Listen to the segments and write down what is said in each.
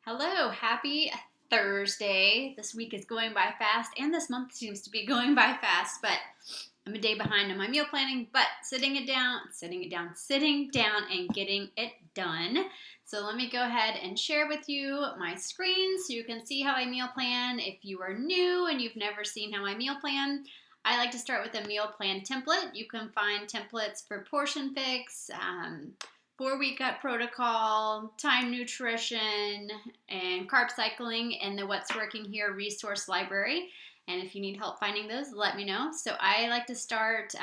Hello, happy Thursday. This week is going by fast, and this month seems to be going by fast, but I'm a day behind on my meal planning, but sitting down, and getting it done. So let me go ahead and share with you my screen so you can see how I meal plan. If you are new and you've never seen how I meal plan, I like to start with a meal plan template. You can find templates for portion fix, 4-week gut protocol, time nutrition, and carb cycling in the What's Working Here resource library. And if you need help finding those, let me know. So I like to start,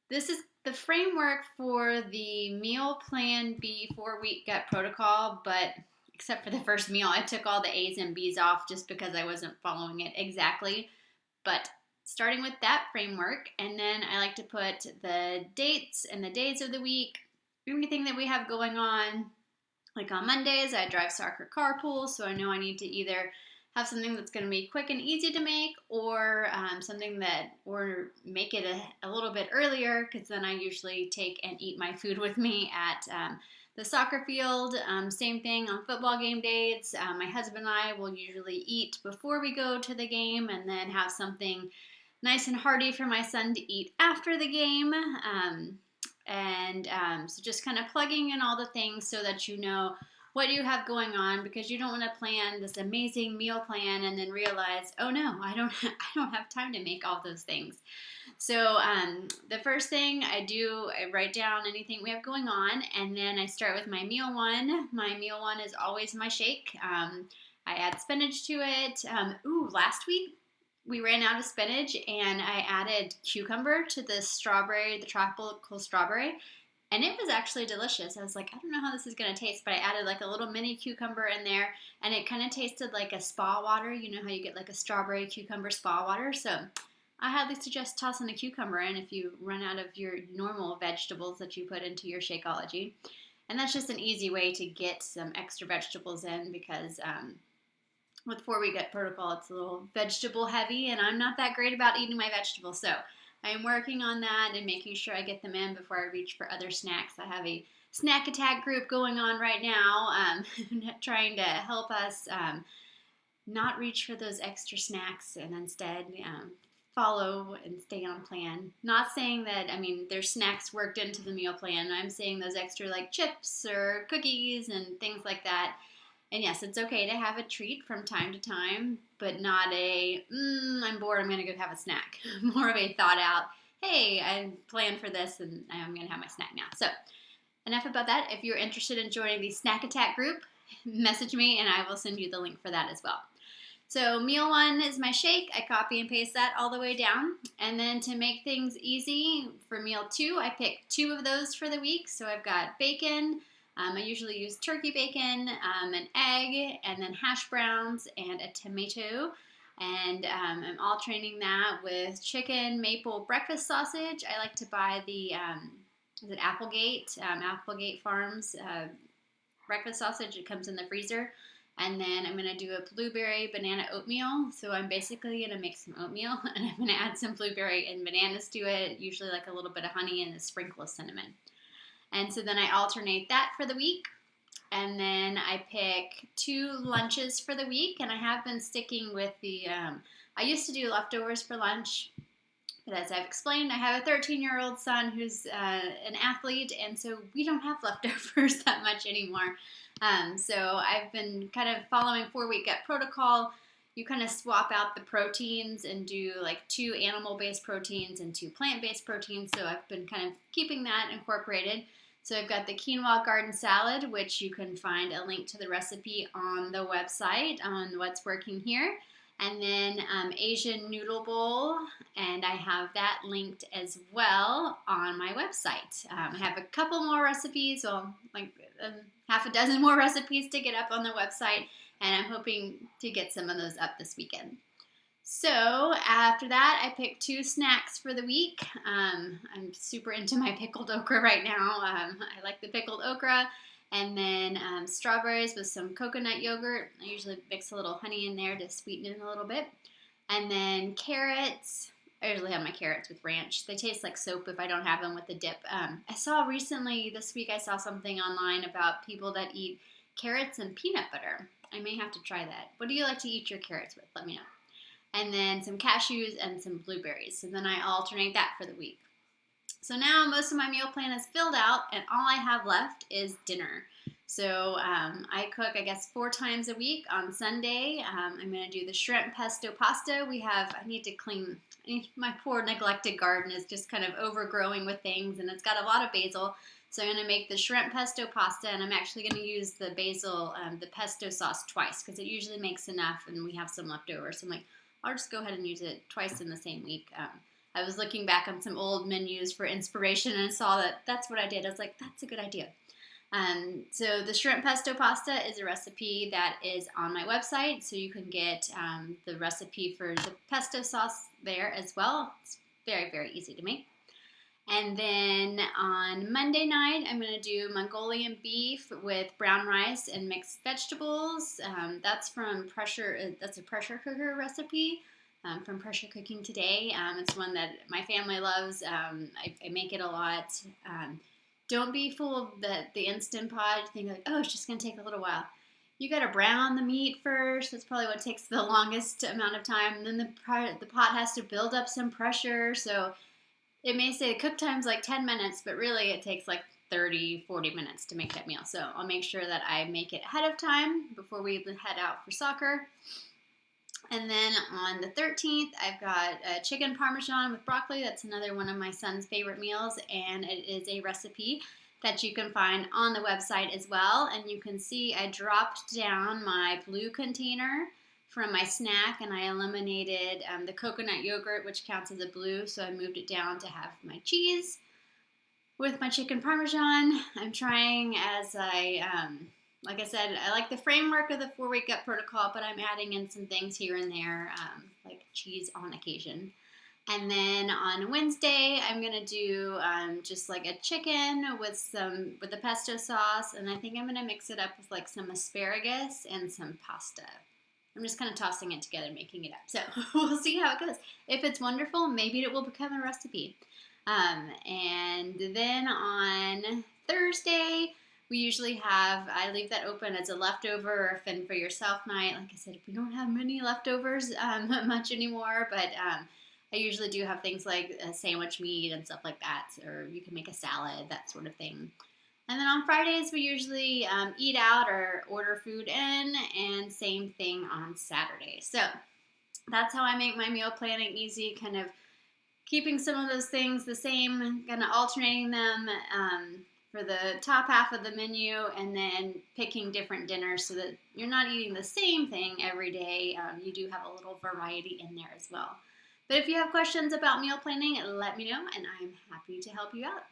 this is the framework for the meal plan B 4-week gut protocol, but except for the first meal, I took all the A's and B's off just because I wasn't following it exactly. But starting with that framework, and then I like to put the dates and the days of the week, everything that we have going on. Like on Mondays, I drive soccer carpool, so I know I need to either have something that's going to be quick and easy to make, or make it a little bit earlier, because then I usually take and eat my food with me at the soccer field. Same thing on football game days. My husband and I will usually eat before we go to the game, and then have something nice and hearty for my son to eat after the game. So just kind of plugging in all the things so that you know what you have going on, because you don't want to plan this amazing meal plan and then realize, oh no, I don't have time to make all those things. So the first thing I do, I write down anything we have going on, and then I start with my meal one. My meal one is always my shake. I add spinach to it. Last week we ran out of spinach, and I added cucumber to the tropical strawberry, and it was actually delicious. I was like, I don't know how this is going to taste, but I added like a little mini cucumber in there, and it kind of tasted like a spa water. You know how you get like a strawberry cucumber spa water? So I highly suggest tossing a cucumber in if you run out of your normal vegetables that you put into your Shakeology. And that's just an easy way to get some extra vegetables in, because with 4-week gut protocol, it's a little vegetable heavy, and I'm not that great about eating my vegetables. So I am working on that and making sure I get them in before I reach for other snacks. I have a snack attack group going on right now, trying to help us not reach for those extra snacks, and instead follow and stay on plan. Not saying that, there's snacks worked into the meal plan. I'm saying those extra like chips or cookies and things like that. And yes, it's okay to have a treat from time to time, but not I'm bored, I'm going to go have a snack. More of a thought out, hey, I planned for this and I'm going to have my snack now. So enough about that. If you're interested in joining the Snack Attack group, message me and I will send you the link for that as well. So meal one is my shake. I copy and paste that all the way down. And then to make things easy, for meal two, I pick 2 of those for the week. So I've got bacon. I usually use turkey bacon, an egg, and then hash browns and a tomato. And I'm alternating that with chicken maple breakfast sausage. I like to buy the, is it Applegate? Applegate Farms breakfast sausage. It comes in the freezer. And then I'm going to do a blueberry banana oatmeal. So I'm basically going to make some oatmeal, and I'm going to add some blueberry and bananas to it, usually like a little bit of honey and a sprinkle of cinnamon. And so then I alternate that for the week. And then I pick 2 lunches for the week. And I have been sticking with the, I used to do leftovers for lunch. But as I've explained, I have a 13-year-old son who's an athlete. And so we don't have leftovers that much anymore. So I've been kind of following 4-week gut protocol. You kind of swap out the proteins and do like 2 animal-based proteins and 2 plant-based proteins. So I've been kind of keeping that incorporated. So I've got the quinoa garden salad, which you can find a link to the recipe on the website on What's Working Here. And then Asian noodle bowl, and I have that linked as well on my website. I have a couple more recipes, like half a dozen more recipes to get up on the website, and I'm hoping to get some of those up this weekend. So after that, I picked 2 snacks for the week. I'm super into my pickled okra right now. I like the pickled okra. And then strawberries with some coconut yogurt. I usually mix a little honey in there to sweeten it a little bit. And then carrots. I usually have my carrots with ranch. They taste like soap if I don't have them with the dip. I saw recently, this week, I saw something online about people that eat carrots and peanut butter. I may have to try that. What do you like to eat your carrots with? Let me know. And then some cashews and some blueberries. So then I alternate that for the week. So now most of my meal plan is filled out, and all I have left is dinner. So I cook, I guess, 4 times a week. On Sunday, I'm going to do the shrimp pesto pasta. I need to clean, my poor neglected garden is just kind of overgrowing with things, and it's got a lot of basil. So I'm going to make the shrimp pesto pasta, and I'm actually going to use the basil, the pesto sauce twice, because it usually makes enough, and we have some left over. So I'm like, I'll just go ahead and use it twice in the same week. I was looking back on some old menus for inspiration and saw that that's what I did. I was like, that's a good idea. So the shrimp pesto pasta is a recipe that is on my website, so you can get the recipe for the pesto sauce there as well. It's very, very easy to make. And then on Monday night, I'm going to do Mongolian beef with brown rice and mixed vegetables. That's a pressure cooker recipe from Pressure Cooking Today. It's one that my family loves. I make it a lot. Don't be fooled of the Instant Pot. You think like, oh, it's just going to take a little while. You got to brown the meat first. That's probably what takes the longest amount of time. And then the pot has to build up some pressure. So it may say cook time's like 10 minutes, but really it takes like 30, 40 minutes to make that meal. So I'll make sure that I make it ahead of time before we head out for soccer. And then on the 13th, I've got chicken parmesan with broccoli. That's another one of my son's favorite meals, and it is a recipe that you can find on the website as well. And you can see I dropped down my blue container from my snack, and I eliminated the coconut yogurt, which counts as a blue, so I moved it down to have my cheese with my chicken parmesan. I'm trying like I said, I like the framework of the 4-week gut protocol, but I'm adding in some things here and there, like cheese on occasion. And then on Wednesday, I'm gonna do just like a chicken with the pesto sauce, and I think I'm gonna mix it up with like some asparagus and some pasta. I'm just kind of tossing it together, making it up. So we'll see how it goes. If it's wonderful, maybe it will become a recipe. And then on Thursday, we usually I leave that open as a leftover or fend for yourself night. Like I said, we don't have many leftovers much anymore, but I usually do have things like sandwich meat and stuff like that, or you can make a salad, that sort of thing. And then on Fridays, we usually eat out or order food in, and same thing on Saturday. So that's how I make my meal planning easy, kind of keeping some of those things the same, kind of alternating them for the top half of the menu, and then picking different dinners so that you're not eating the same thing every day. You do have a little variety in there as well. But if you have questions about meal planning, let me know, and I'm happy to help you out.